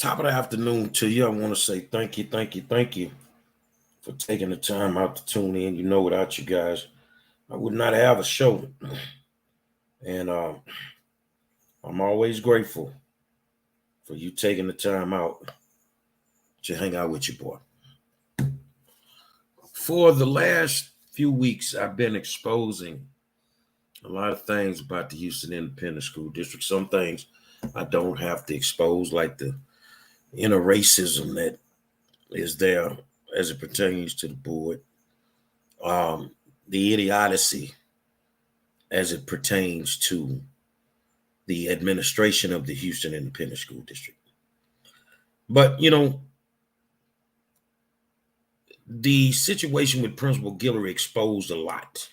Top of the afternoon to you. I want to say thank you for taking the time out to tune in. You know, without you guys, I would not have a show. And I'm always grateful for you taking the time out to hang out with your boy. For the last few weeks, I've been exposing a lot of things about the Houston Independent School District. Some things I don't have to expose, like the inner racism that is there as it pertains to the board, the idiocy as it pertains to the administration of the Houston Independent School District. But, the situation with Principal Guillory exposed a lot.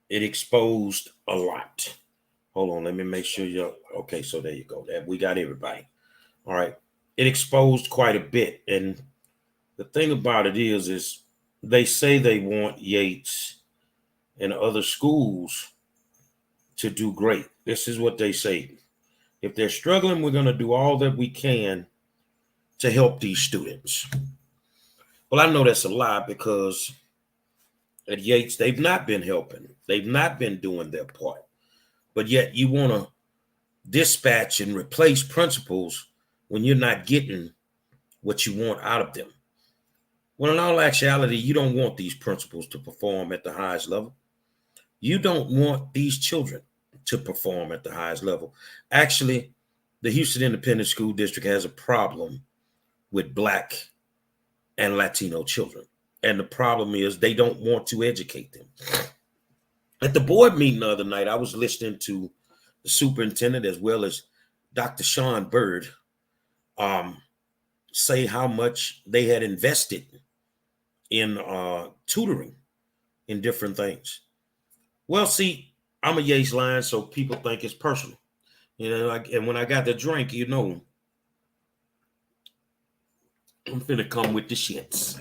It exposed a lot. Hold on, let me make sure you're okay. So there you go. We got everybody. All right. It exposed quite a bit. And the thing about it is they say they want Yates and other schools to do great. This is what they say. If they're struggling, we're going to do all that we can to help these students. Well, I know that's a lie, because at Yates, they've not been helping. They've not been doing their part. But yet you want to dispatch and replace principals when you're not getting what you want out of them. Well, in all actuality, you don't want these principals to perform at the highest level. You don't want these children to perform at the highest level. Actually, the Houston Independent School District has a problem with Black and Latino children. And the problem is they don't want to educate them. At the board meeting the other night, I was listening to the superintendent as well as Dr. Sean Bird say how much they had invested in tutoring in different things. Well, see, I'm a Yates Lion, so people think it's personal. And when I got the drink, I'm finna come with the shits.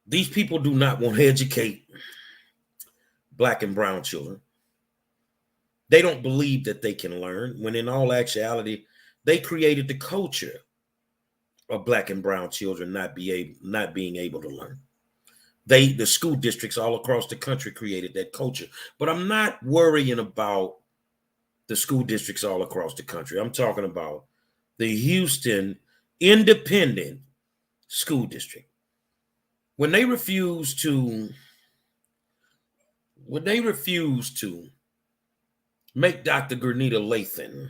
These people do not want to educate Black and brown children. They don't believe that they can learn, when in all actuality, they created the culture of Black and brown children not being able to learn. The school districts all across the country created that culture. But I'm not worrying about the school districts all across the country. I'm talking about the Houston Independent School District. When they refuse to make Dr. Gernita Lathan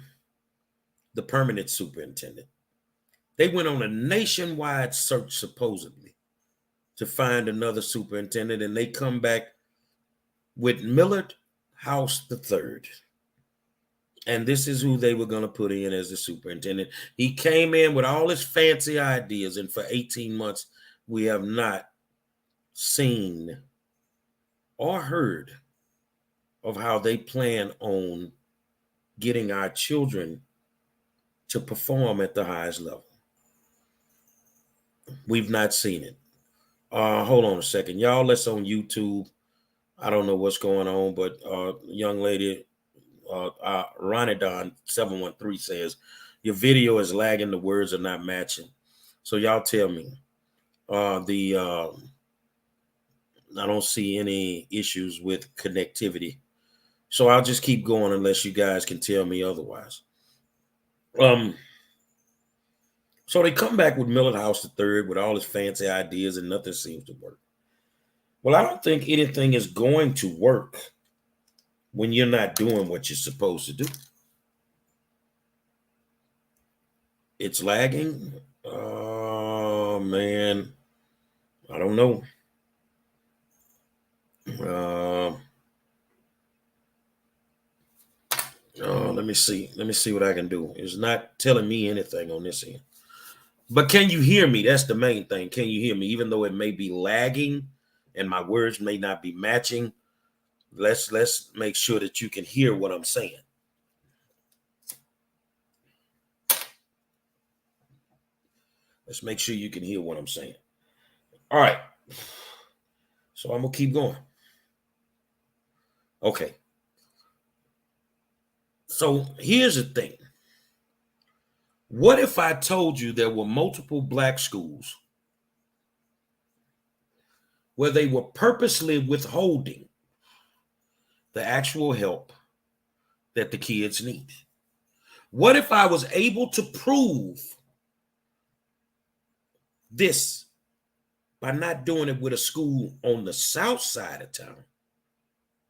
the permanent superintendent, they went on a nationwide search, supposedly, to find another superintendent, and they come back with Millard House III. And this is who they were going to put in as the superintendent. He came in with all his fancy ideas, and for 18 months, we have not seen or heard of how they plan on getting our children to perform at the highest level. We've not seen it. Hold on a second. Y'all, let's on YouTube. I don't know what's going on, but young lady, Ronidon 713 says, your video is lagging, the words are not matching. So y'all tell me. I don't see any issues with connectivity. So I'll just keep going unless you guys can tell me otherwise. So they come back with Millard House III with all his fancy ideas, and nothing seems to work. Well, I don't think anything is going to work when you're not doing what you're supposed to do. It's lagging. Oh, man. I don't know. Let me see. Let me see what I can do. It's not telling me anything on this end. But can you hear me? That's the main thing. Can you hear me? Even though it may be lagging and my words may not be matching, let's make sure that you can hear what I'm saying. Let's make sure you can hear what I'm saying. All right. So I'm going to keep going. Okay. So here's the thing. What if I told you there were multiple black schools where they were purposely withholding the actual help that the kids need? What if I was able to prove this by not doing it with a school on the south side of town,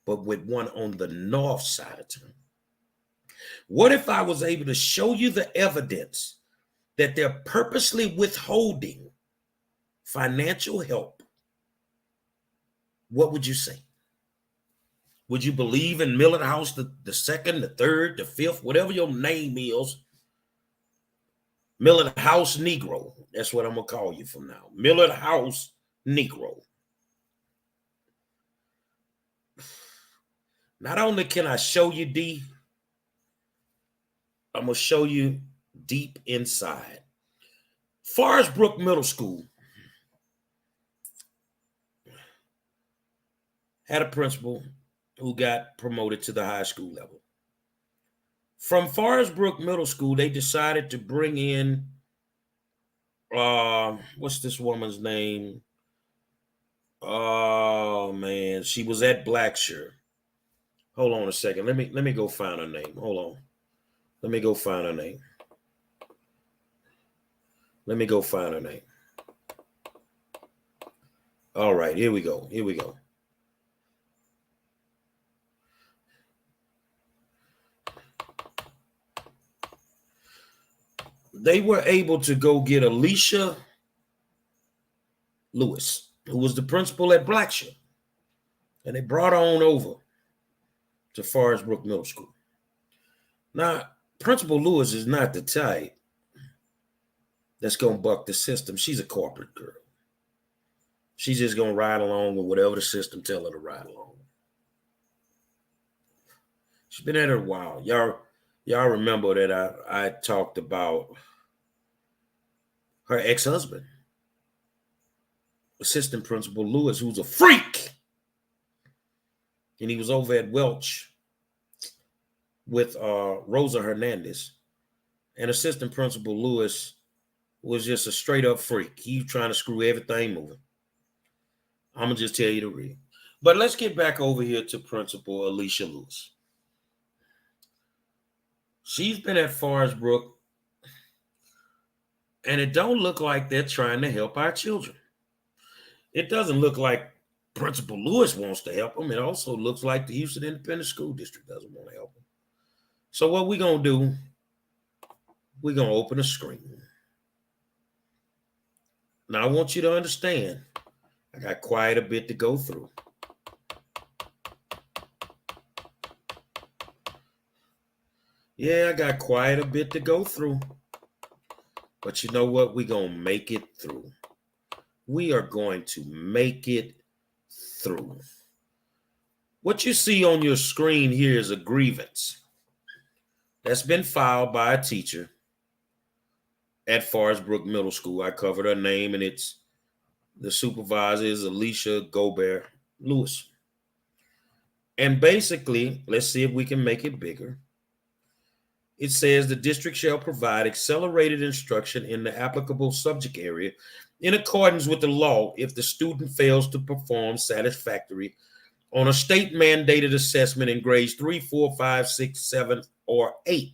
but with one on the north side of town? What if I was able to show you the evidence that they're purposely withholding financial help? What would you say? Would you believe in Millard House, the second, the third, the fifth, whatever your name is? Millard House Negro. That's what I'm going to call you from now. Millard House Negro. Not only can I show you D, I'm going to show you deep inside. Forest Brook Middle School had a principal who got promoted to the high school level. From Forest Brook Middle School, they decided to bring in, what's this woman's name? Oh man, she was at Blackshear. Hold on a second. Let me go find her name. Hold on. Let me go find her name. Let me go find her name. All right, here we go. Here we go. They were able to go get Alicia Lewis, who was the principal at Blackshear, and they brought her on over to Forest Brook Middle School. Now, Principal Lewis is not the type that's going to buck the system. She's a corporate girl. She's just going to ride along with whatever the system tell her to ride along. She's been at it a while. Y'all remember that I talked about her ex-husband, Assistant Principal Lewis, who's a freak. And he was over at Welch with Rosa Hernandez. And Assistant Principal Lewis was just a straight up freak. He was trying to screw everything moving. I'm going to just tell you the real. But let's get back over here to Principal Alicia Lewis. She's been at Forest Brook, and it don't look like they're trying to help our children. It doesn't look like Principal Lewis wants to help them. It also looks like the Houston Independent School District doesn't want to help them. So what we're going to do, we're going to open a screen. Now, I want you to understand, I got quite a bit to go through. Yeah, I got quite a bit to go through. But you know what? We're going to make it through. We are going to make it through. What you see on your screen here is a grievance that's been filed by a teacher at Forest Brook Middle School. I covered her name, and the supervisor is Alicia Gobert Lewis. And basically, let's see if we can make it bigger. It says the district shall provide accelerated instruction in the applicable subject area in accordance with the law if the student fails to perform satisfactory on a state mandated assessment in grades 3, 4, 5, 6, 7, or 8.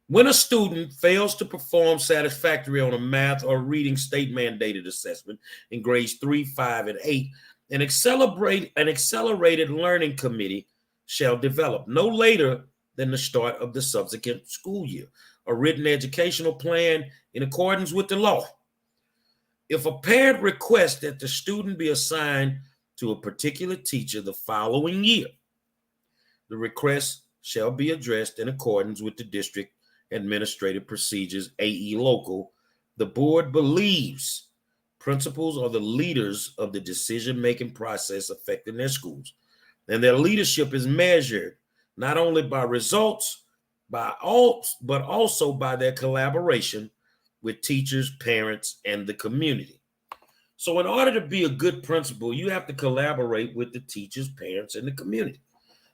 When a student fails to perform satisfactory on a math or reading state mandated assessment in grades 3, 5, and 8, an accelerated learning committee shall develop no later than the start of the subsequent school year a written educational plan in accordance with the law. If a parent requests that the student be assigned to a particular teacher the following year, the request shall be addressed in accordance with the district administrative procedures, AE local. The board believes principals are the leaders of the decision-making process affecting their schools, and their leadership is measured not only by results, but also by their collaboration with teachers, parents, and the community. So in order to be a good principal, you have to collaborate with the teachers, parents, and the community.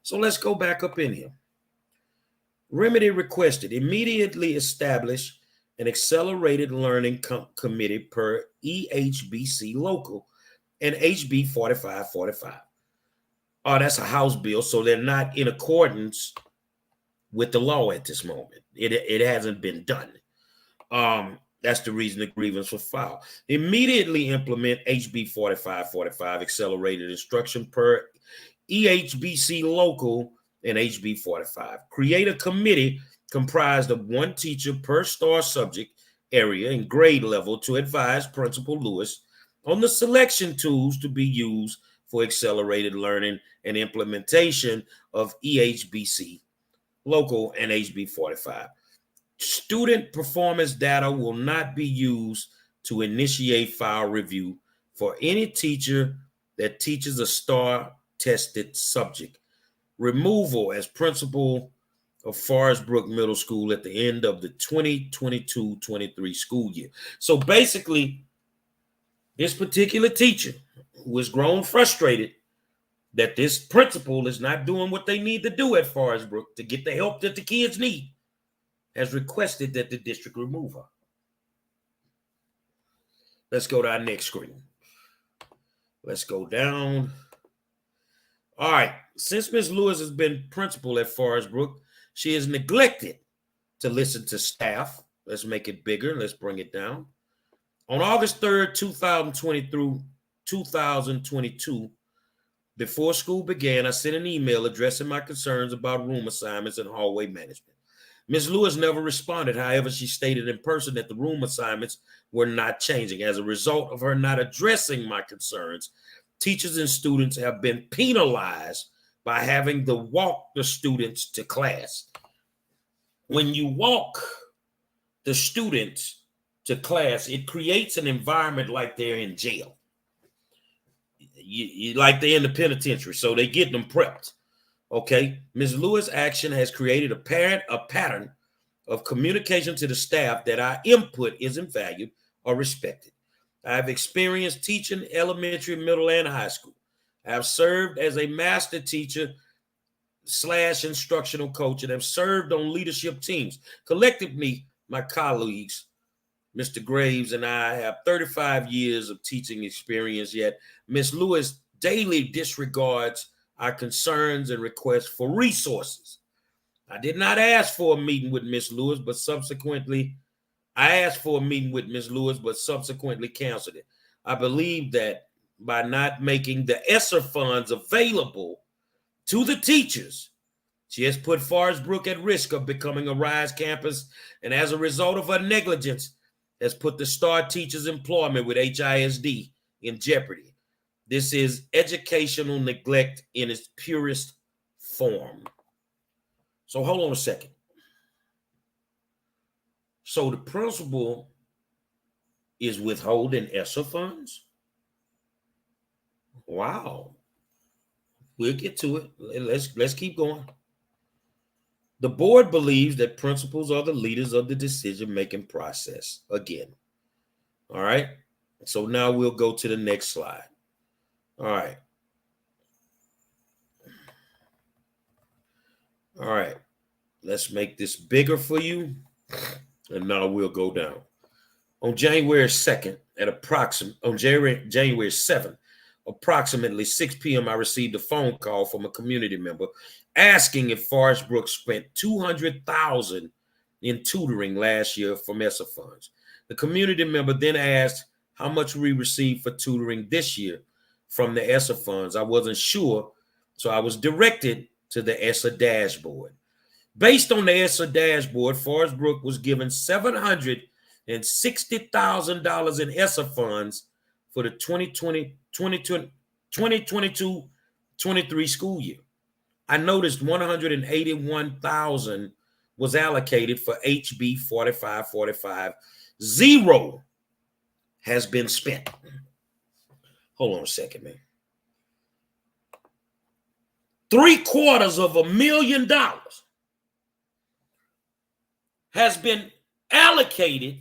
So let's go back up in here. Remedy requested. Immediately establish an accelerated learning committee per EHBC local and HB 4545. Oh, that's a House bill, so they're not in accordance with the law at this moment. It hasn't been done. That's the reason the grievance was filed. Immediately implement HB 4545, accelerated instruction per EHBC local and HB 45. Create a committee comprised of one teacher per star subject area and grade level to advise Principal Lewis on the selection tools to be used for accelerated learning and implementation of EHBC local and HB 45. Student performance data will not be used to initiate file review for any teacher that teaches a star tested subject. Removal as principal of Forest Brook Middle School at the end of the 2022-23 school year. So basically, this particular teacher who has grown frustrated that this principal is not doing what they need to do at Forest Brook to get the help that the kids need has requested that the district remove her. Let's go to our next screen. Let's go down. All right. Since Ms. Lewis has been principal at Forest Brook, she has neglected to listen to staff. Let's make it bigger. Let's bring it down. On August 3rd, 2020 through 2022, before school began, I sent an email addressing my concerns about room assignments and hallway management. Ms. Lewis never responded. However, she stated in person that the room assignments were not changing. As a result of her not addressing my concerns, teachers and students have been penalized by having to walk the students to class. When you walk the students to class, it creates an environment like they're in jail. Like they're in the penitentiary, so they get them prepped. Okay, Ms. Lewis' action has created a pattern of communication to the staff that our input isn't valued or respected. I've experienced teaching elementary, middle, and high school. I've served as a master teacher / instructional coach and have served on leadership teams. Collectively, my colleagues, Mr. Graves and I, have 35 years of teaching experience, yet Ms. Lewis daily disregards our concerns and requests for resources. I did not ask for a meeting with Ms. Lewis, but subsequently canceled it. I believe that by not making the ESSER funds available to the teachers, she has put Forest Brook at risk of becoming a RISE campus, and as a result of her negligence, has put the STAR teachers' employment with HISD in jeopardy. This is educational neglect in its purest form. So hold on a second. So the principal is withholding ESSER funds? Wow. We'll get to it. Let's keep going. The board believes that principals are the leaders of the decision-making process. Again. All right. So now we'll go to the next slide. All right. All right. Let's make this bigger for you. And now we'll go down. On January 2nd, January 7th, approximately 6 p.m., I received a phone call from a community member asking if Forest Brook spent $200,000 in tutoring last year from ESSER funds. The community member then asked how much we received for tutoring this year from the ESSER funds. I wasn't sure, so I was directed to the ESSER dashboard. Based on the ESSER dashboard, Forest Brook was given $760,000 in ESSER funds for the 2022-23 school year. I noticed $181,000 was allocated for HB 4545. Zero has been spent. Hold on a second, man. $750,000 has been allocated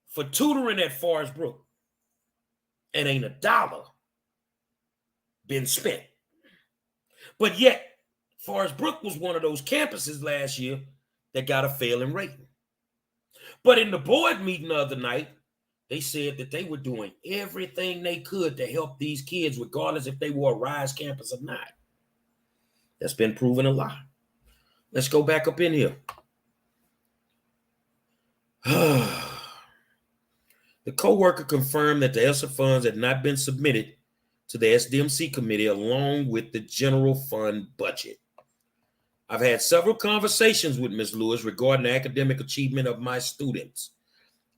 for tutoring at Forest Brook, and ain't a dollar been spent. But yet, Forest Brook was one of those campuses last year that got a failing rating. But in the board meeting the other night, they said that they were doing everything they could to help these kids, regardless if they were a RISE campus or not. That's been proven a lie. Let's go back up in here. The co-worker confirmed that the ESSER funds had not been submitted to the SDMC committee along with the general fund budget. I've had several conversations with Ms. Lewis regarding the academic achievement of my students.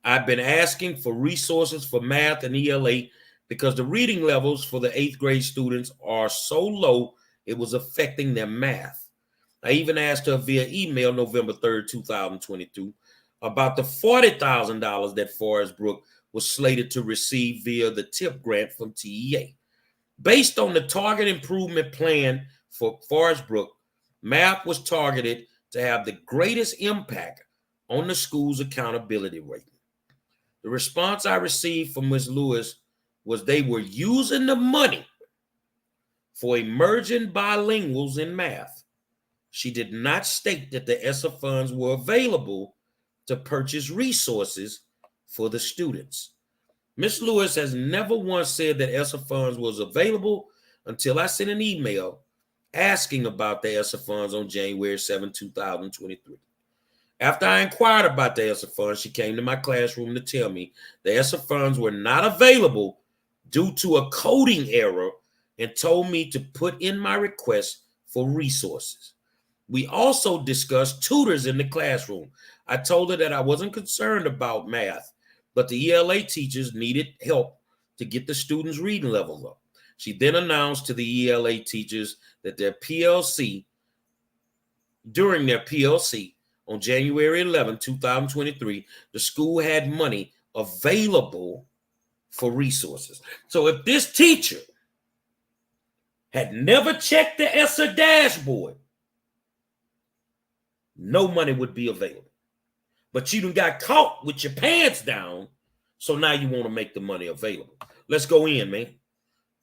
I've been asking for resources for math and ELA because the reading levels for the 8th grade students are so low, it was affecting their math. I even asked her via email November 3rd, 2022, about the $40,000 that Forest Brook was slated to receive via the TIP grant from TEA. Based on the target improvement plan for Forest Brook, math was targeted to have the greatest impact on the school's accountability rating. The response I received from Ms. Lewis was they were using the money for emerging bilinguals in math. She did not state that the ESSER funds were available to purchase resources for the students. Ms. Lewis has never once said that ESSER funds was available until I sent an email asking about the ESSER funds on January 7, 2023. After I inquired about the ESSER funds, she came to my classroom to tell me the ESSER funds were not available due to a coding error and told me to put in my request for resources. We also discussed tutors in the classroom. I told her that I wasn't concerned about math, but the ELA teachers needed help to get the students' reading levels up. She then announced to the ELA teachers that during their PLC on January 11, 2023, the school had money available for resources. So if this teacher had never checked the ESSER dashboard, no money would be available. But you done got caught with your pants down, so now you want to make the money available. Let's go in, man.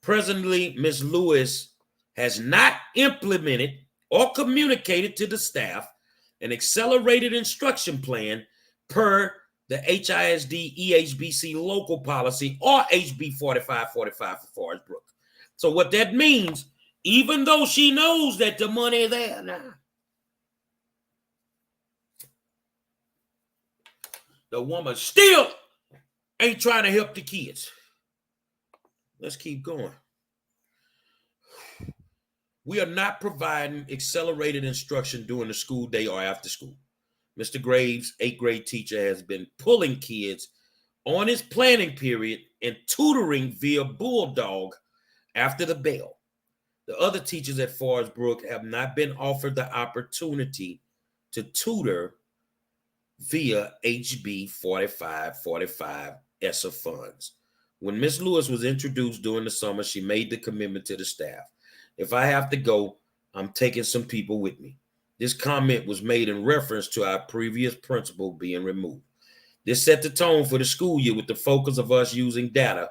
Presently, Ms. Lewis has not implemented or communicated to the staff an accelerated instruction plan per the HISD EHBC local policy or HB 4545 for Forest Brook. So what that means, even though she knows that the money is there now, the woman still ain't trying to help the kids. Let's keep going. We are not providing accelerated instruction during the school day or after school. Mr. Graves, 8th grade teacher, has been pulling kids on his planning period and tutoring via Bulldog after the bell. The other teachers at Forest Brook have not been offered the opportunity to tutor via HB 4545 ESSER funds. When Ms. Lewis was introduced during the summer, she made the commitment to the staff. If I have to go, I'm taking some people with me. This comment was made in reference to our previous principal being removed. This set the tone for the school year with the focus of us using data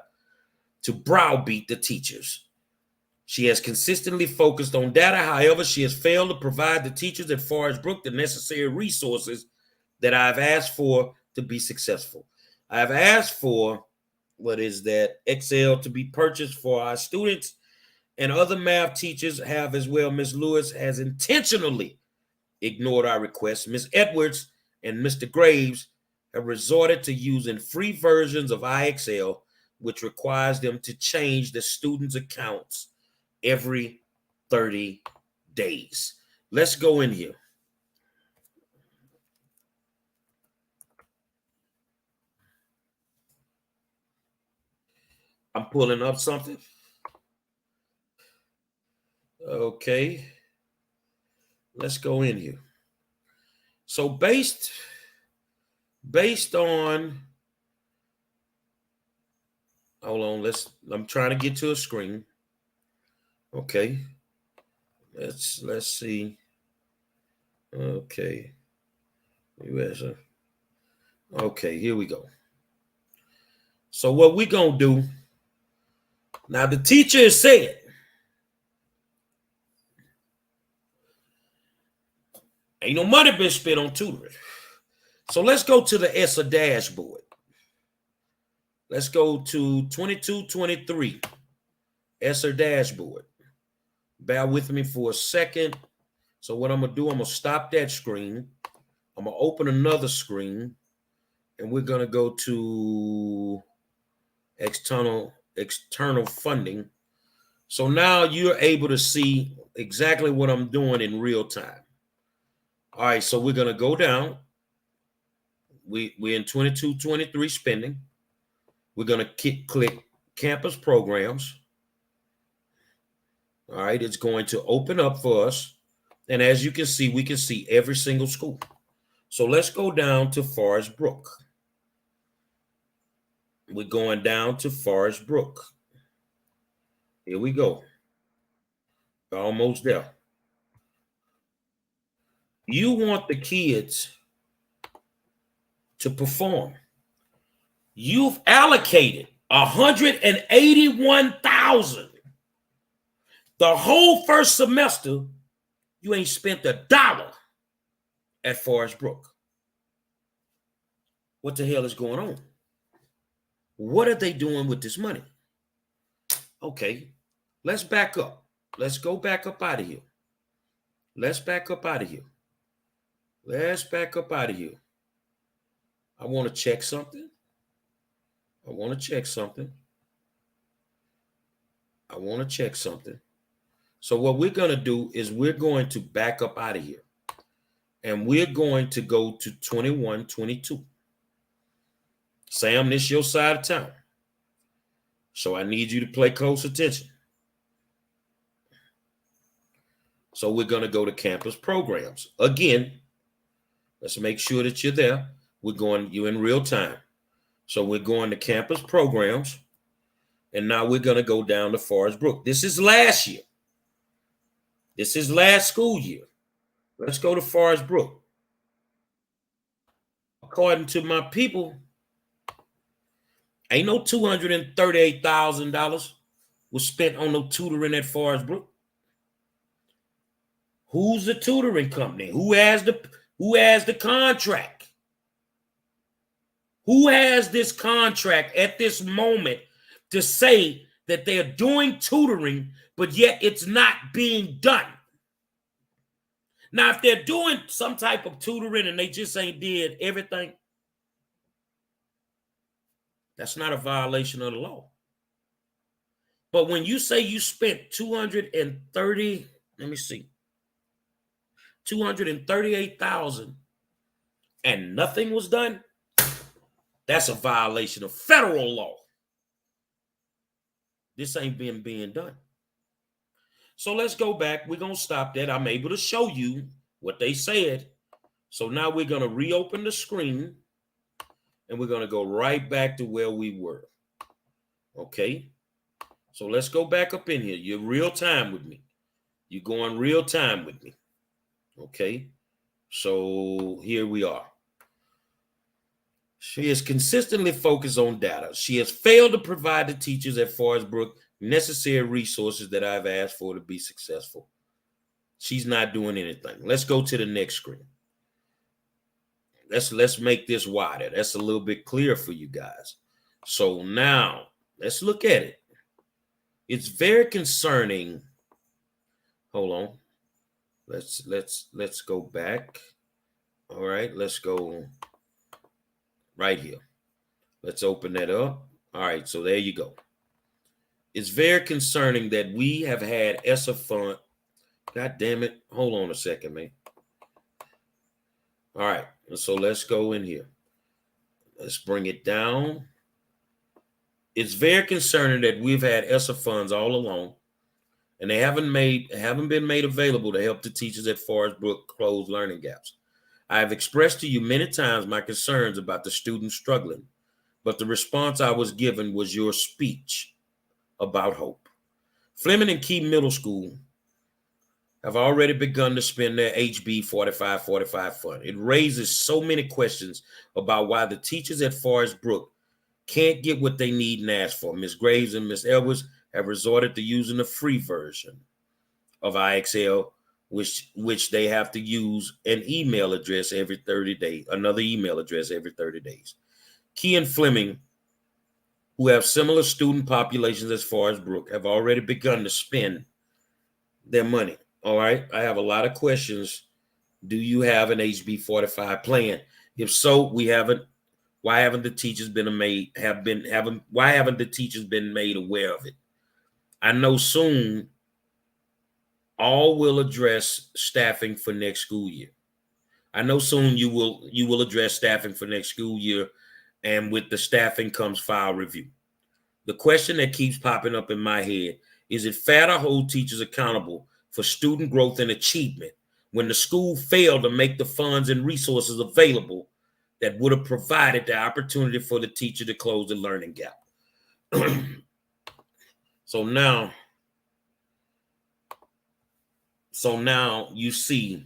to browbeat the teachers. She has consistently focused on data. However, she has failed to provide the teachers at Forest Brook the necessary resources that I've asked for to be successful. I've asked for, Excel to be purchased for our students, and other math teachers have as well. Ms. Lewis has intentionally ignored our requests. Ms. Edwards and Mr. Graves have resorted to using free versions of iExcel, which requires them to change the students' accounts every 30 days. Let's go in here. I'm pulling up something. Okay. Let's go in here. So based on, hold on, I'm trying to get to a screen. Okay. Let's see. Okay. Okay, here we go. So what we gonna do, now the teacher has said, ain't no money been spent on tutoring. So let's go to the ESSA dashboard. Let's go to 2223 ESSA dashboard. Bear with me for a second. So what I'm going to do, I'm going to stop that screen. I'm going to open another screen, and we're going to go to external funding. So now you're able to see exactly what I'm doing in real time. All right, so we're going to go down. We're in 2223 spending. We're going to click campus programs. All right, it's going to open up for us. And as you can see, we can see every single school. So let's go down to Forest Brook. We're going down to Forest Brook. Here we go. Almost there. You want the kids to perform. You've allocated $181,000. The whole first semester, you ain't spent $1 at Forest Brook. What the hell is going on? What are they doing with this money? Okay, let's back up. Let's go back up out of here. Let's back up out of here. Let's back up out of here. I want to check something. I want to check something. I want to check something. So what we're going to do is we're going to back up out of here. And we're going to go to 2122. Sam, this is your side of town. So I need you to pay close attention. So we're going to go to campus programs. Again, let's make sure that you're there. You're in real time. So we're going to campus programs. And now we're going to go down to Forest Brook. This is last year. This is last school year. Let's go to Forest Brook. According to my people, ain't no $238,000 was spent on no tutoring at Forest Brook. Who's the tutoring company? Who has the contract? Who has this contract at this moment to say that they're doing tutoring, but yet it's not being done? Now, if they're doing some type of tutoring and they just ain't did everything, that's not a violation of the law. But when you say you spent $238,000 and nothing was done, that's a violation of federal law. This ain't being done. So let's go back. We're going to stop that. I'm able to show you what they said. So now we're going to reopen the screen and we're going to go right back to where we were. Okay. So let's go back up in here. You're real time with me. You're going real time with me. Okay. So here we are. She is consistently focused on data. She has failed to provide the teachers at Forest Brook necessary resources that I've asked for to be successful. She's not doing anything. Let's go to the next screen. Let's make this wider. That's a little bit clearer for you guys. So now let's look at it. It's very concerning. Hold on. Let's go back. All right, let's go right here. Let's open that up. All right, so there you go. It's very concerning that we have had ESSA fund. God damn it. Hold on a second, man. All right, so let's go in here. Let's bring it down. It's very concerning that we've had ESSA funds all along, and they haven't been made available to help the teachers at Forest Brook close learning gaps. I have expressed to you many times my concerns about the students struggling, but the response I was given was your speech about hope. Fleming and Key Middle School have already begun to spend their HB 4545 fund. It raises so many questions about why the teachers at Forest Brook can't get what they need and ask for. Ms. Graves and Ms. Edwards have resorted to using the free version of IXL which they have to use an email address every 30 days, another email address every 30 days. Key and Fleming, who have similar student populations as Forest Brook, have already begun to spend their money. All right. I have a lot of questions. Do you have an HB 45 plan? If so, we haven't. Why haven't the teachers been why haven't the teachers been made aware of it? I know soon all will address staffing for next school year. I know soon you will address staffing for next school year, and with the staffing comes file review. The question that keeps popping up in my head is it fair to hold teachers accountable for student growth and achievement when the school failed to make the funds and resources available that would have provided the opportunity for the teacher to close the learning gap? So now you see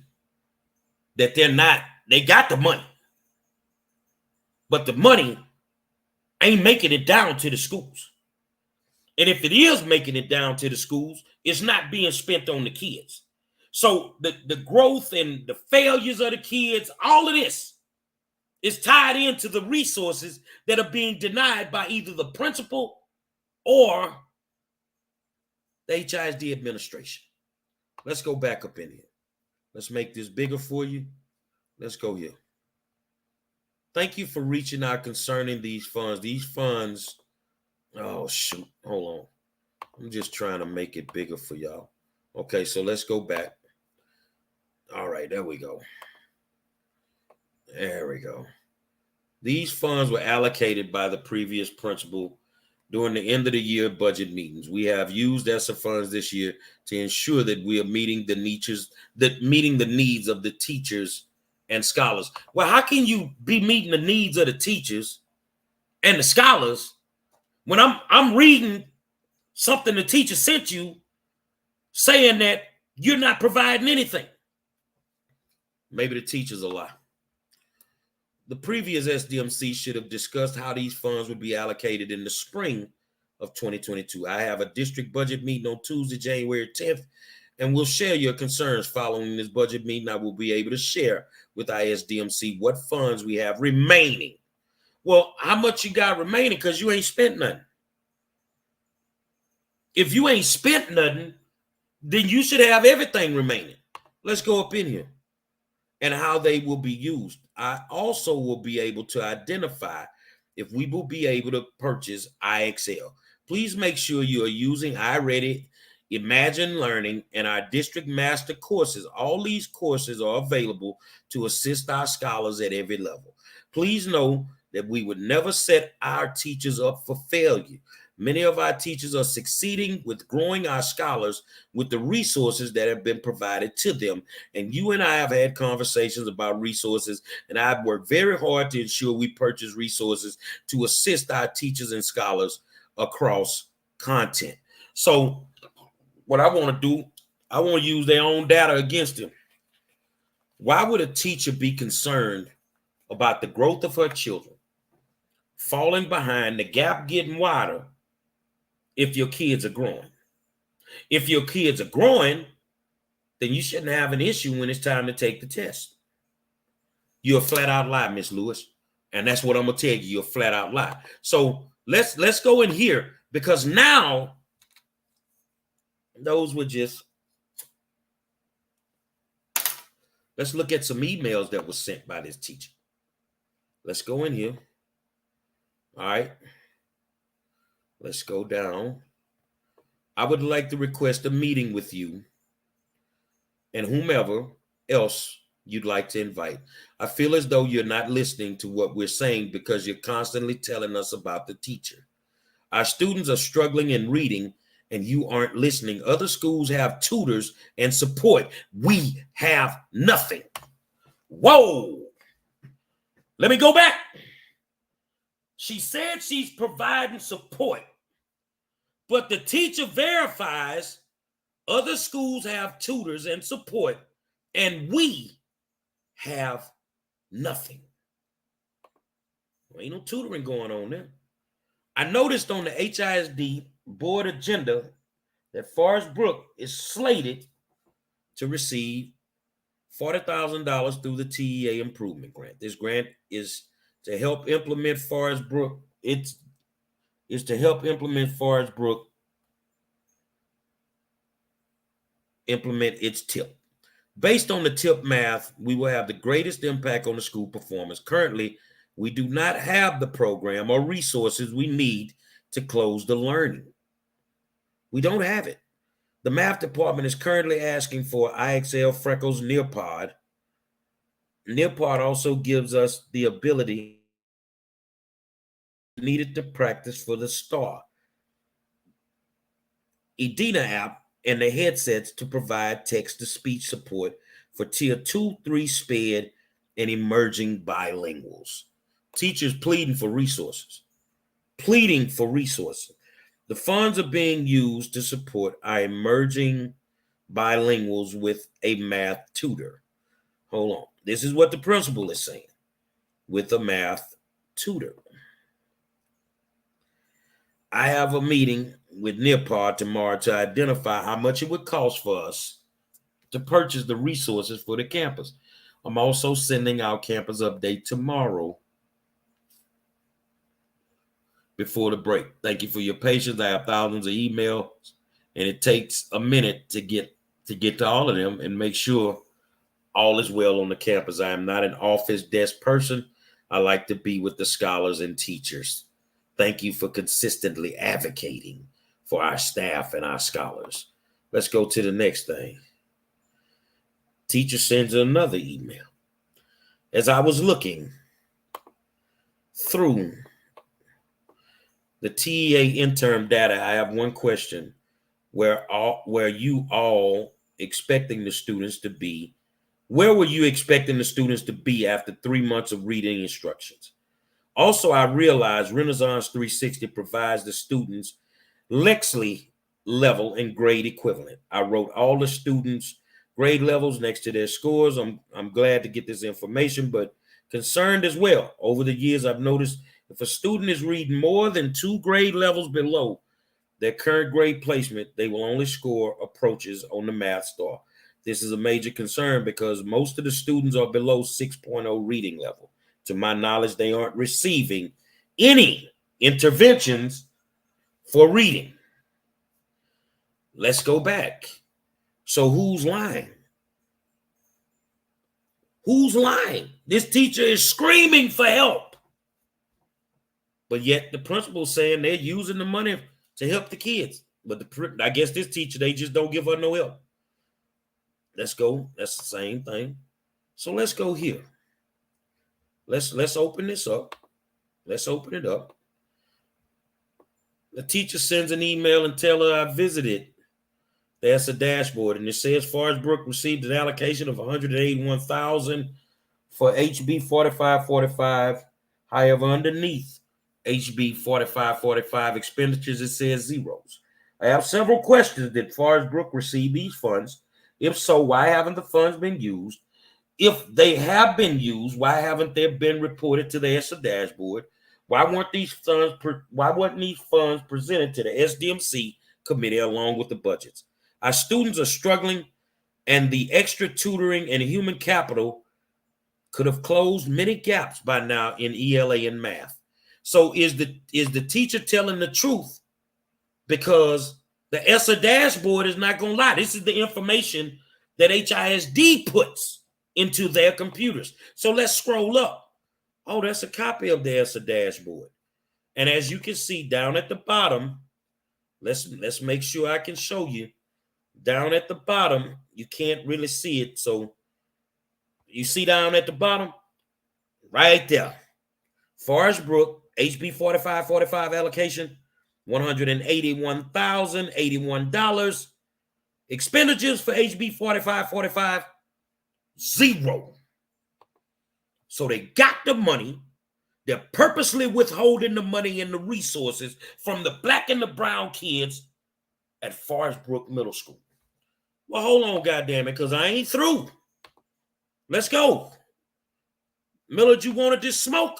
that they got the money, but the money ain't making it down to the schools. And if it is making it down to the schools, it's not being spent on the kids. So the growth and the failures of the kids, all of this is tied into the resources that are being denied by either the principal or the HISD administration. Let's go back up in here. Let's make this bigger for you. Let's go here. Thank you for reaching out concerning these funds. These funds, oh, shoot. Hold on. I'm just trying to make it bigger for y'all. Okay, so let's go back. All right, there we go. There we go. These funds were allocated by the previous principal during the end of the year budget meetings. We have used ESSER funds this year to ensure that we are meeting the needs of the teachers and scholars. Well, how can you be meeting the needs of the teachers and the scholars when I'm reading something the teacher sent you saying that you're not providing anything? Maybe the teachers a lie. The previous SDMC should have discussed how these funds would be allocated in the spring of 2022. I have a district budget meeting on Tuesday, January 10th, and we'll share your concerns. Following this budget meeting, I will be able to share with ISDMC what funds we have remaining. Well, how much you got remaining? Because you ain't spent nothing. If you ain't spent nothing, then you should have everything remaining. Let's go up in here and how they will be used. I also will be able to identify if we will be able to purchase IXL. Please make sure you are using iReady, Imagine Learning, and our district master courses. All these courses are available to assist our scholars at every level. Please know that we would never set our teachers up for failure. Many of our teachers are succeeding with growing our scholars with the resources that have been provided to them. And you and I have had conversations about resources, and I've worked very hard to ensure we purchase resources to assist our teachers and scholars across content. So what I want to do, I want to use their own data against them. Why would a teacher be concerned about the growth of her children falling behind, the gap getting wider, if your kids are growing? If your kids are growing, then you shouldn't have an issue when it's time to take the test. You're a flat out lie, Miss Lewis. And that's what I'm gonna tell you. You're a flat out lie. So let's go in here, because now those were just, let's look at some emails that were sent by this teacher. Let's go in here. All right. Let's go down. I would like to request a meeting with you and whomever else you'd like to invite. I feel as though you're not listening to what we're saying because you're constantly telling us about the teacher. Our students are struggling in reading and you aren't listening. Other schools have tutors and support. We have nothing. Whoa. Let me go back. She said she's providing support, but the teacher verifies other schools have tutors and support, and we have nothing. Well, ain't no tutoring going on there. I noticed on the HISD board agenda that Forest Brook is slated to receive $40,000 through the TEA Improvement Grant. This grant is to help implement Forest Brook. It's to help implement Forest Brook implement its TIP. Based on the TIP math, we will have the greatest impact on the school performance. Currently, we do not have the program or resources we need to close the learning. We don't have it. The math department is currently asking for IXL Freckles Nearpod. Nearpod also gives us the ability needed to practice for the STAR Edina app and the headsets to provide text-to-speech support for Tier 2, 3 SPED and emerging bilinguals. Teachers pleading for resources. The funds are being used to support our emerging bilinguals with a math tutor. Hold on. This is what the principal is saying. With a math tutor. I have a meeting with Nearpod tomorrow to identify how much it would cost for us to purchase the resources for the campus. I'm also sending out campus update tomorrow before the break. Thank you for your patience. I have thousands of emails, and it takes a minute to get to all of them and make sure all is well on the campus. I am not an office desk person. I like to be with the scholars and teachers. Thank you for consistently advocating for our staff and our scholars. Let's go to the next thing. Teacher sends another email. As I was looking through the TEA interim data, I have one question. Where you all expecting the students to be? Where were you expecting the students to be after 3 months of reading instructions? Also, I realized Renaissance 360 provides the students Lexley level and grade equivalent. I wrote all the students' grade levels next to their scores. I'm glad to get this information, but concerned as well. Over the years, I've noticed if a student is reading more than 2 grade levels below their current grade placement, they will only score approaches on the math star. This is a major concern because most of the students are below 6.0 reading level. To my knowledge, they aren't receiving any interventions for reading. Let's go back. So who's lying? Who's lying? This teacher is screaming for help. But yet the principal's saying they're using the money to help the kids. But I guess this teacher, they just don't give her no help. Let's go. That's the same thing. So let's go here. Let's open this up. Let's open it up. The teacher sends an email and tell her I visited. That's a dashboard, and it says Forest Brook received an allocation of $181,000 for HB 4545. However, underneath HB 4545 expenditures, it says zeros. I have several questions. Did Forest Brook receive these funds? If so, why haven't the funds been used? If they have been used, why haven't they been reported to the ESSA dashboard? Why weren't these funds presented to the SDMC committee along with the budgets? Our students are struggling, and the extra tutoring and human capital could have closed many gaps by now in ELA and math. So is the teacher telling the truth? Because the ESSA dashboard is not going to lie. This is the information that HISD puts into their computers. So let's scroll up. Oh, that's a copy of the ESSA dashboard. And as you can see down at the bottom, let's make sure I can show you. Down at the bottom, you can't really see it. So you see down at the bottom, right there, Forest Brook, HB 4545 allocation, $181,081. Expenditures for HB 4545, zero. So they got the money. They're purposely withholding the money and the resources from the black and the brown kids at Forest Brook Middle School. Well, hold on, goddammit, because I ain't through. Let's go. Millard, you wanted this smoke?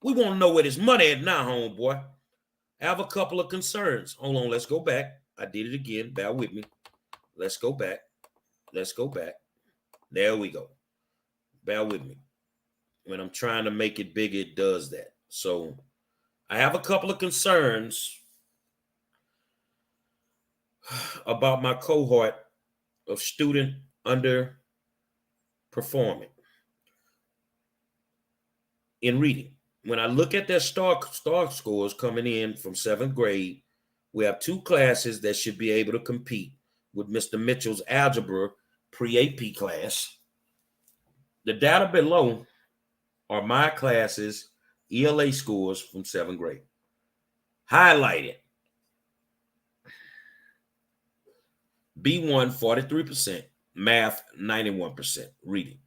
We want to know where this money at now, homeboy. I have a couple of concerns. Hold on, let's go back. I did it again. Bear with me. Let's go back. Let's go back. There we go. Bear with me. When I'm trying to make it bigger, it does that. So I have a couple of concerns about my cohort of student underperforming in reading. When I look at their star scores coming in from 7th grade, we have 2 classes that should be able to compete with Mr. Mitchell's algebra pre-AP class. The data below are my class's ELA scores from 7th grade. Highlighted. B1, 43%. Math, 91%. Reading.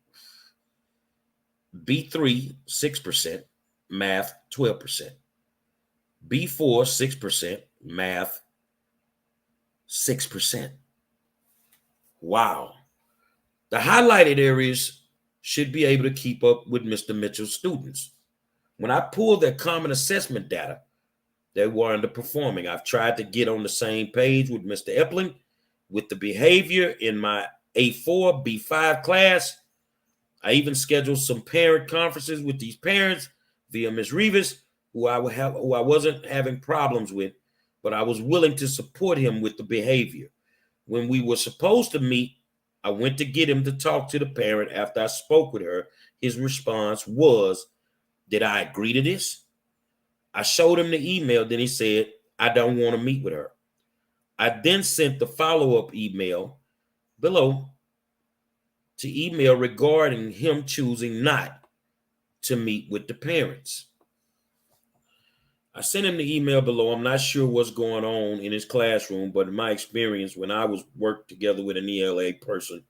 B3, 6%. Math, 12%. B4, 6%. Math, 6%. Wow. The highlighted areas should be able to keep up with Mr. Mitchell's students. When I pulled their common assessment data, they were underperforming. I've tried to get on the same page with Mr. Epling with the behavior in my A4, B5 class. I even scheduled some parent conferences with these parents via Ms. Rivas, who I wasn't having problems with, but I was willing to support him with the behavior. When we were supposed to meet, I went to get him to talk to the parent. After I spoke with her, his response was, did I agree to this? I showed him the email. Then he said, I don't want to meet with her. I then sent the follow-up email below to email regarding him choosing not to meet with the parents. I sent him the email below. I'm not sure what's going on in his classroom, but in my experience, when I was worked together with an ELA person,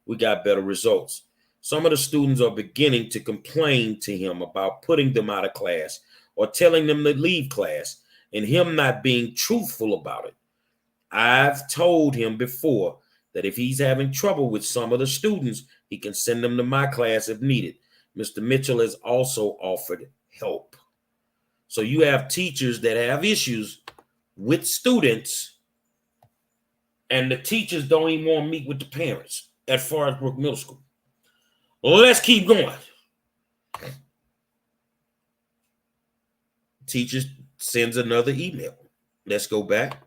we got better results. Some of the students are beginning to complain to him about putting them out of class or telling them to leave class and him not being truthful about it. I've told him before that if he's having trouble with some of the students, he can send them to my class if needed. Mr. Mitchell has also offered help. So you have teachers that have issues with students, and the teachers don't even want to meet with the parents at Forest Brook Middle School. Let's keep going. Teacher sends another email. Let's go back.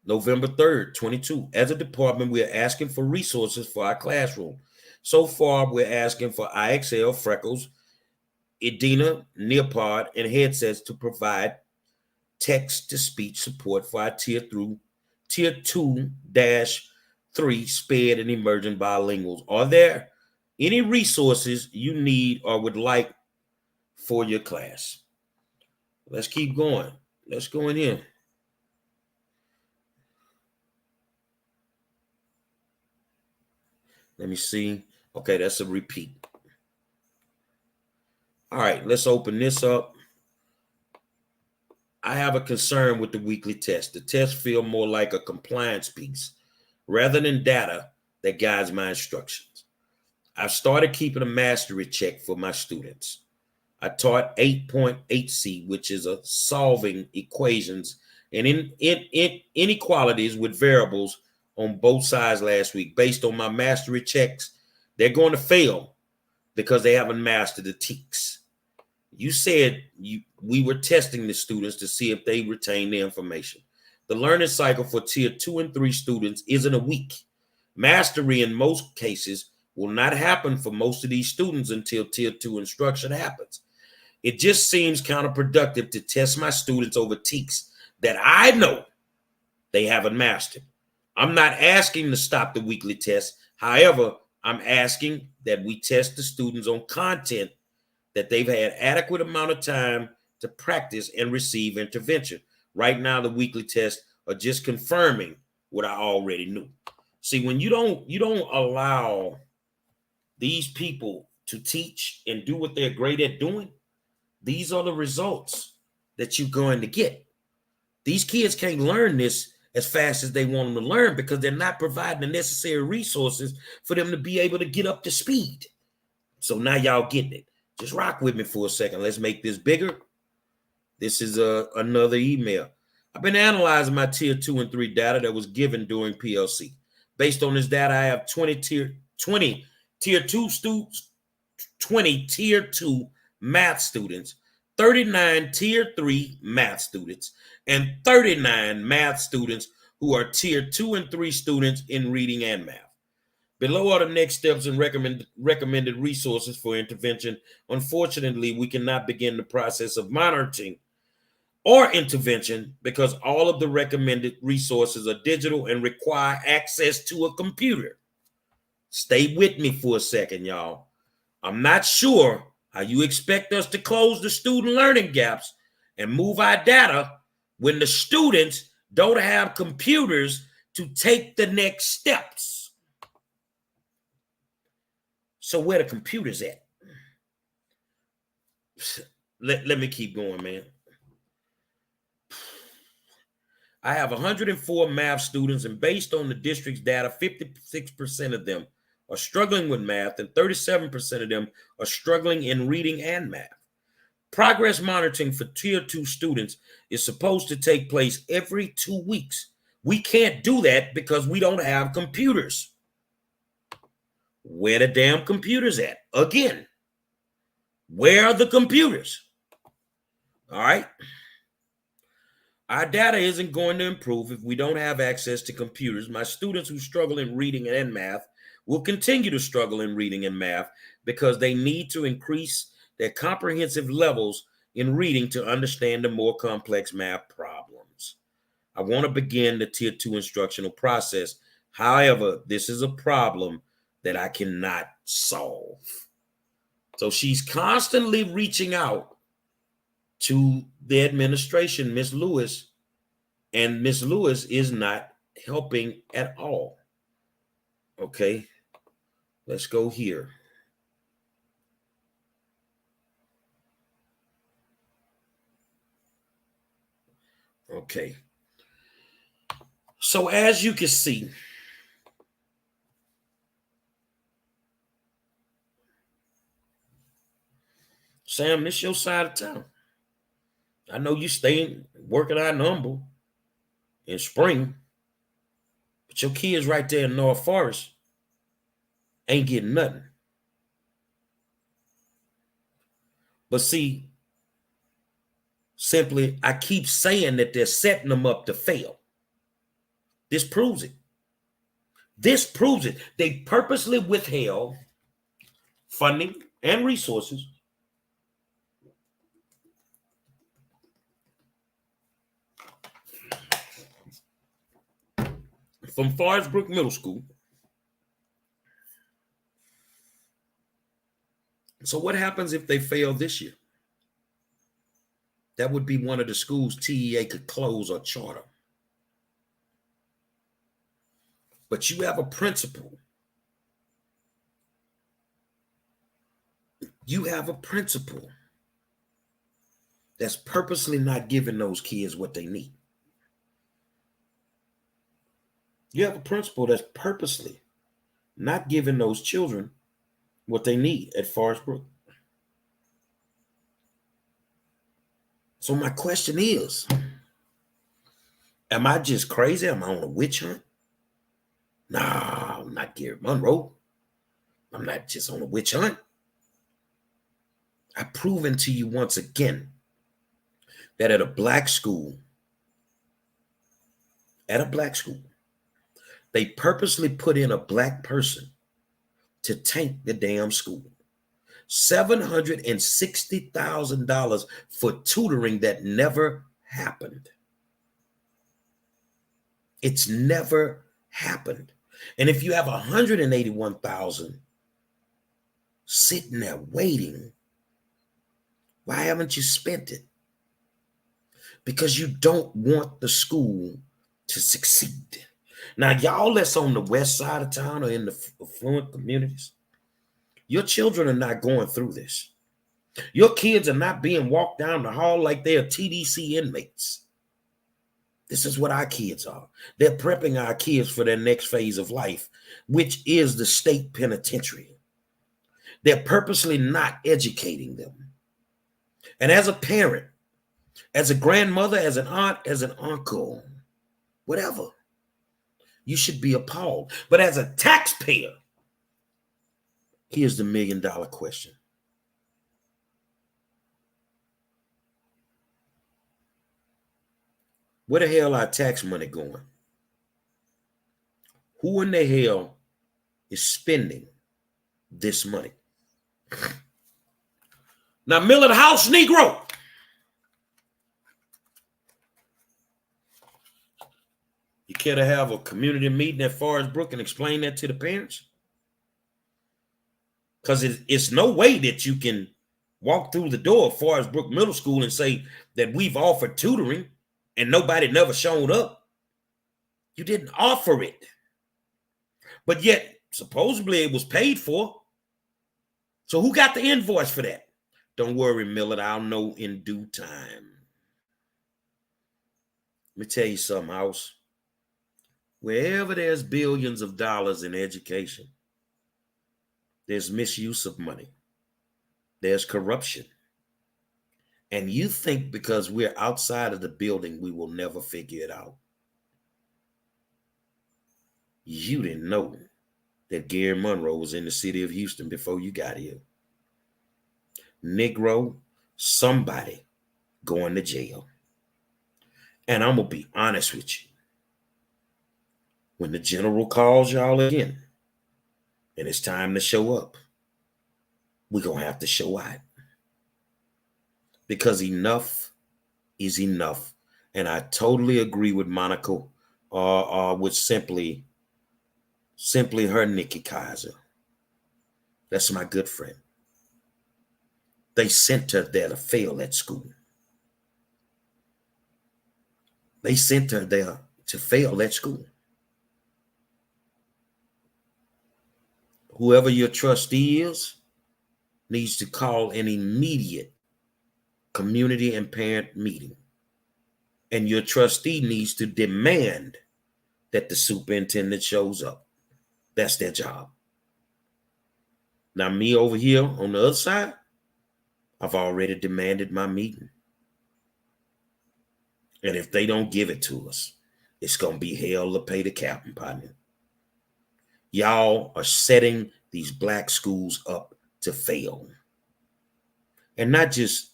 November 3rd, 22. As a department, we are asking for resources for our classroom. So far, we're asking for IXL, Freckles, Edina, Neopard, and headsets to provide text-to-speech support for our Tier 2-3 sped and emerging bilinguals. Are there any resources you need or would like for your class? Let's keep going. Let's go in here. Let me see. Okay, that's a repeat. All right, let's open this up. I have a concern with the weekly test. The test feel more like a compliance piece rather than data that guides my instructions. I've started keeping a mastery check for my students. I taught 8.8C, which is a solving equations and inequalities with variables on both sides last week. Based on my mastery checks, they're going to fail because they haven't mastered the TEKS. You said we were testing the students to see if they retain the information. The learning cycle for Tier 2 and 3 students isn't a week. Mastery in most cases will not happen for most of these students until Tier 2 instruction happens. It just seems counterproductive to test my students over TEKS that I know they haven't mastered. I'm not asking to stop the weekly test. However, I'm asking that we test the students on content that they've had adequate amount of time to practice and receive intervention. Right now, the weekly tests are just confirming what I already knew. See, when you don't allow these people to teach and do what they're great at doing, these are the results that you're going to get. These kids can't learn this as fast as they want them to learn because they're not providing the necessary resources for them to be able to get up to speed. So now y'all getting it. Just rock with me for a second. Let's make this bigger. This is another email. I've been analyzing my Tier 2 and 3 data that was given during PLC. Based on this data, I have 20 tier 2 students, 20 tier 2 math students, 39 tier 3 math students, and 39 math students who are tier 2 and 3 students in reading and math. Below are the next steps and recommended resources for intervention. Unfortunately, we cannot begin the process of monitoring or intervention because all of the recommended resources are digital and require access to a computer. Stay with me for a second, y'all. I'm not sure how you expect us to close the student learning gaps and move our data when the students don't have computers to take the next steps. So where the computers at? Let me keep going, man. I have 104 math students, and based on the district's data, 56% of them are struggling with math, and 37% of them are struggling in reading and math. Progress monitoring for tier 2 students is supposed to take place every 2 weeks. We can't do that because we don't have computers. Where the damn computers at? Again, where are the computers? All right. Our data isn't going to improve if we don't have access to computers. My students who struggle in reading and math will continue to struggle in reading and math because they need to increase their comprehensive levels in reading to understand the more complex math problems. I want to begin the tier 2 instructional process. However, this is a problem that I cannot solve. So she's constantly reaching out to the administration, Miss Lewis, and Miss Lewis is not helping at all. Okay, let's go here. Okay, so as you can see, Sam, this your side of town. I know you staying working out in Humble in Spring, but your kids right there in North Forest ain't getting nothing. But see, simply, I keep saying that they're setting them up to fail. This proves it. This proves it. They purposely withheld funding and resources from Forest Brook Middle School. So what happens if they fail this year? That would be one of the schools TEA could close or charter. But you have a principal. You have a principal that's purposely not giving those kids what they need. You have a principal that's purposely not giving those children what they need at Forest Brook. So my question is, am I just crazy? Am I on a witch hunt? Nah, I'm not Gary Monroe. I'm not just on a witch hunt. I've proven to you once again that at a black school, they purposely put in a black person to tank the damn school. $760,000 for tutoring that never happened. It's never happened. And if you have 181,000 sitting there waiting, why haven't you spent it? Because you don't want the school to succeed. Now, y'all that's on the west side of town or in the affluent communities, your children are not going through this. Your kids are not being walked down the hall like they are TDC inmates. This is what our kids are. They're prepping our kids for their next phase of life, which is the state penitentiary. They're purposely not educating them. And as a parent, as a grandmother, as an aunt, as an uncle, whatever, You should be appalled. But as a taxpayer, here's the $1 million question. Where the hell our tax money going? Who in the hell is spending this money? Now, Miller House Negro, you care to have a community meeting at Forest Brook and explain that to the parents? Because it's no way that you can walk through the door of Forest Brook Middle School and say that we've offered tutoring and nobody never showed up. You didn't offer it. But yet, supposedly it was paid for. So who got the invoice for that? Don't worry, Millard, I'll know in due time. Let me tell you something, House. Wherever there's billions of dollars in education, there's misuse of money. There's corruption. And you think because we're outside of the building, we will never figure it out. You didn't know that Gary Monroe was in the city of Houston before you got here. Negro, somebody going to jail. And I'm going to be honest with you. When the general calls y'all again, and it's time to show up, we're going to have to show out. Because enough is enough. And I totally agree with Monica, with simply her Nikki Kaiser. That's my good friend. They sent her there to fail at school. They sent her there to fail at school. Whoever your trustee is needs to call an immediate community and parent meeting. And your trustee needs to demand that the superintendent shows up. That's their job. Now, me over here on the other side, I've already demanded my meeting. And if they don't give it to us, it's going to be hell to pay the captain, partner. Y'all are setting these black schools up to fail. And not just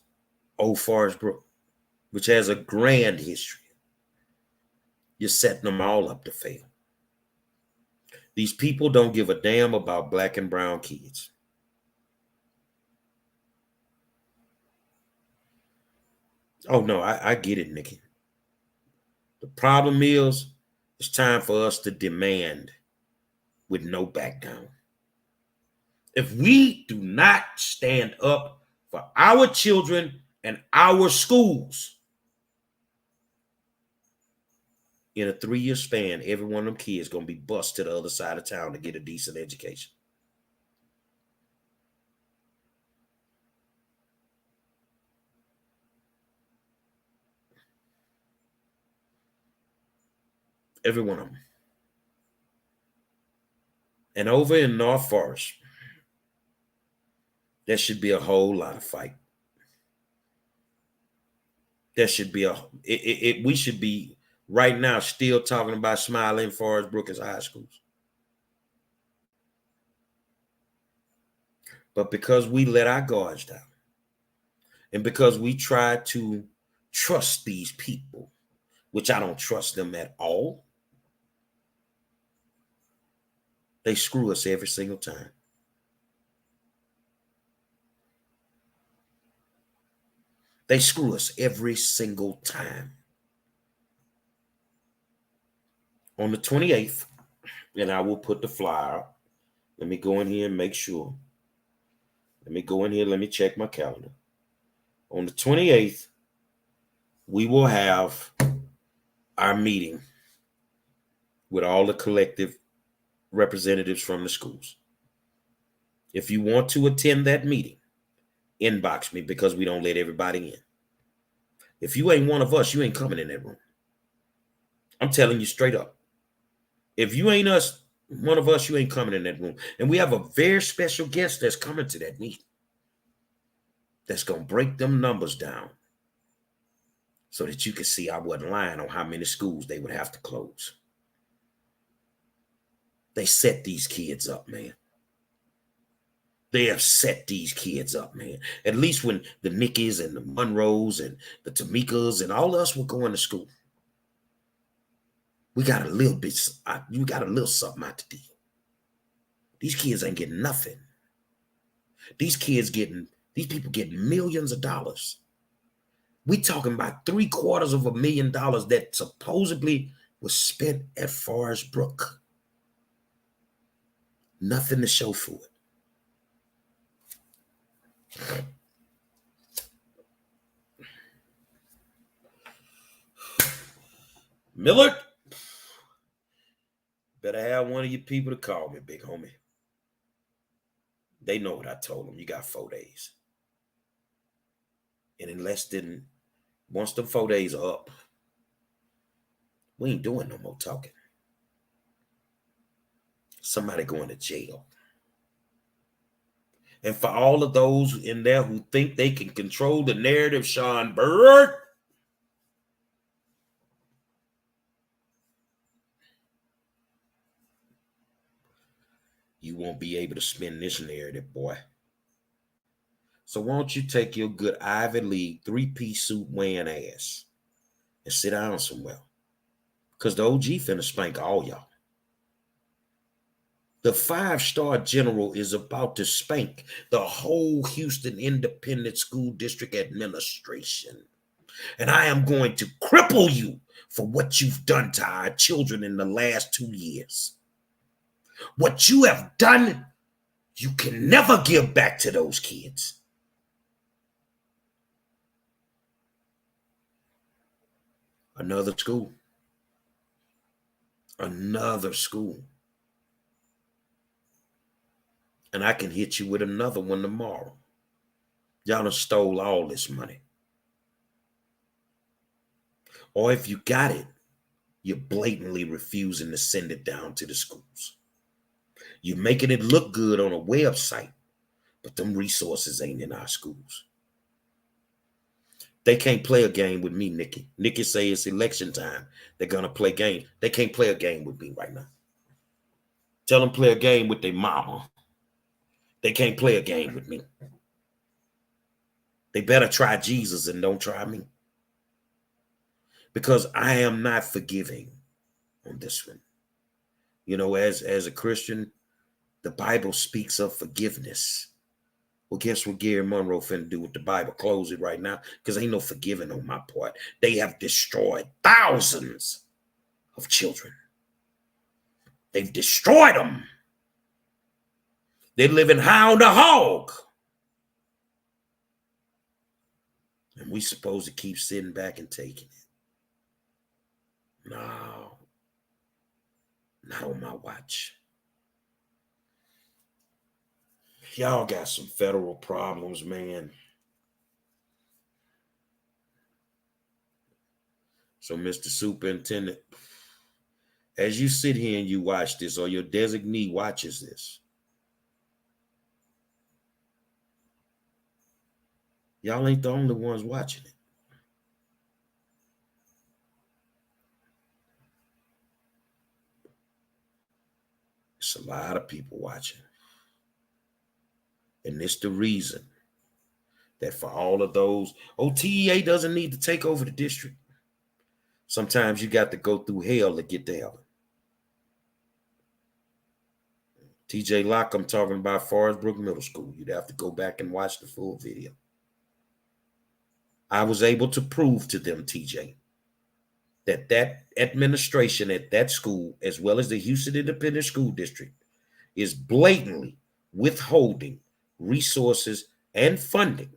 Old Forest Brook, which has a grand history. You're setting them all up to fail. These people don't give a damn about black and brown kids. Oh, no, I get it, Nikki. The problem is it's time for us to demand with no back down. If we do not stand up for our children and our schools, in a 3-year span, every one of them kids is going to be bused to the other side of town to get a decent education. Every one of them. And over in North Forest, there should be a whole lot of fight. There should be we should be right now still talking about Smiley and Forest Brook as high schools. But because we let our guards down, and because we try to trust these people, which I don't trust them at all, they screw us every single time. They screw us every single time. On the 28th, and I will put the flyer out. Let me go in here and make sure. Let me check my calendar. On the 28th, we will have our meeting with all the collective representatives from the schools. If you want to attend that meeting, inbox me because we don't let everybody in. If you ain't one of us, you ain't coming in that room. I'm telling you straight up. If you ain't one of us, you ain't coming in that room. And we have a very special guest that's coming to that meeting that's going to break them numbers down so that you can see I wasn't lying on how many schools they would have to close. They set these kids up, man. They have set these kids up, man. At least when the Nickies and the Monroes and the Tamikas and all of us were going to school, we got a little bit, you got a little something out to do. These kids ain't getting nothing. These people getting millions of dollars. We talking about $750,000 that supposedly was spent at Forest Brook. Nothing to show for it. Millard, better have one of your people to call me, big homie. They know what I told them. You got 4 days. And once the 4 days are up, we ain't doing no more talking. Somebody going to jail. And for all of those in there who think they can control the narrative, Sean Bird, you won't be able to spin this narrative, boy. So why don't you take your good Ivy League 3-piece suit wearing ass and sit down somewhere? Because the OG finna spank all y'all. The 5-star general is about to spank the whole Houston Independent School District administration. And I am going to cripple you for what you've done to our children in the last 2 years. What you have done, you can never give back to those kids. Another school. Another school. And I can hit you with another one tomorrow. Y'all done stole all this money. Or if you got it, you're blatantly refusing to send it down to the schools. You're making it look good on a website, but them resources ain't in our schools. They can't play a game with me, Nikki. Nikki say it's election time. They're going to play games. They can't play a game with me right now. Tell them play a game with their mama. They can't play a game with me. They better try Jesus and don't try me. Because I am not forgiving on this one. You know, as a Christian, the Bible speaks of forgiveness. Well, guess what Gary Monroe finna do with the Bible? Close it right now, because ain't no forgiving on my part. They have destroyed thousands of children. They've destroyed them. They're living high on the hog. And we supposed to keep sitting back and taking it. No, not on my watch. Y'all got some federal problems, man. So, Mr. Superintendent, as you sit here and you watch this, or your designee watches this, y'all ain't the only ones watching it. It's a lot of people watching. And it's the reason that for all of those, TEA doesn't need to take over the district. Sometimes you got to go through hell to get to heaven. TJ Locke, I'm talking about Forest Brook Middle School. You'd have to go back and watch the full video. I was able to prove to them, TJ, that administration at that school, as well as the Houston Independent School District, is blatantly withholding resources and funding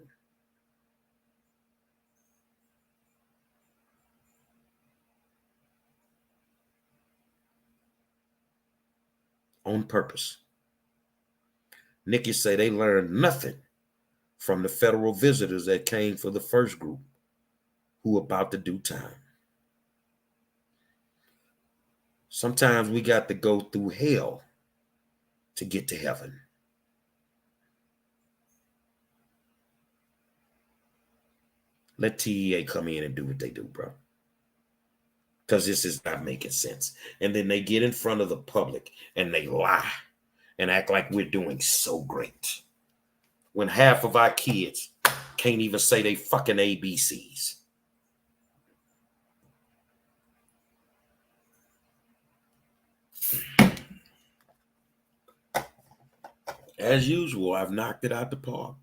on purpose. Nikki say they learned nothing from the federal visitors that came for the first group who about to do time. Sometimes we got to go through hell to get to heaven. Let TEA come in and do what they do, bro. because this is not making sense. And then they get in front of the public and they lie and act like we're doing so great when half of our kids can't even say they fucking ABCs. As usual, I've knocked it out the park.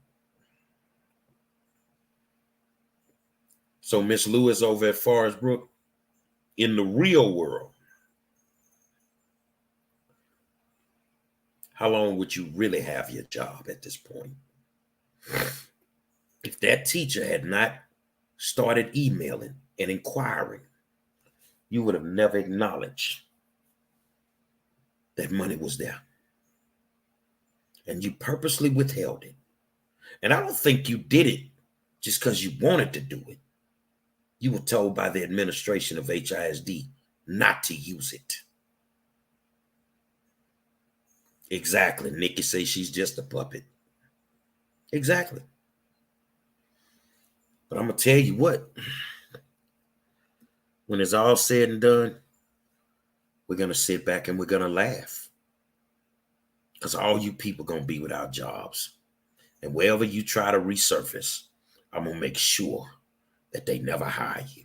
So Miss Lewis over at Forest Brook, in the real world, how long would you really have your job at this point? If that teacher had not started emailing and inquiring, you would have never acknowledged that money was there. And you purposely withheld it. And I don't think you did it just because you wanted to do it. You were told by the administration of HISD not to use it. Exactly. Nikki says she's just a puppet. Exactly. But I'm going to tell you what, when it's all said and done, we're going to sit back and we're going to laugh. Because all you people going to be without jobs. And wherever you try to resurface, I'm going to make sure that they never hire you.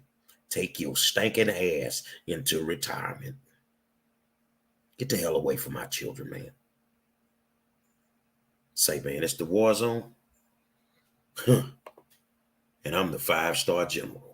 Take your stinking ass into retirement. Get the hell away from my children, man. Say, man, it's the war zone. And I'm the 5-star general.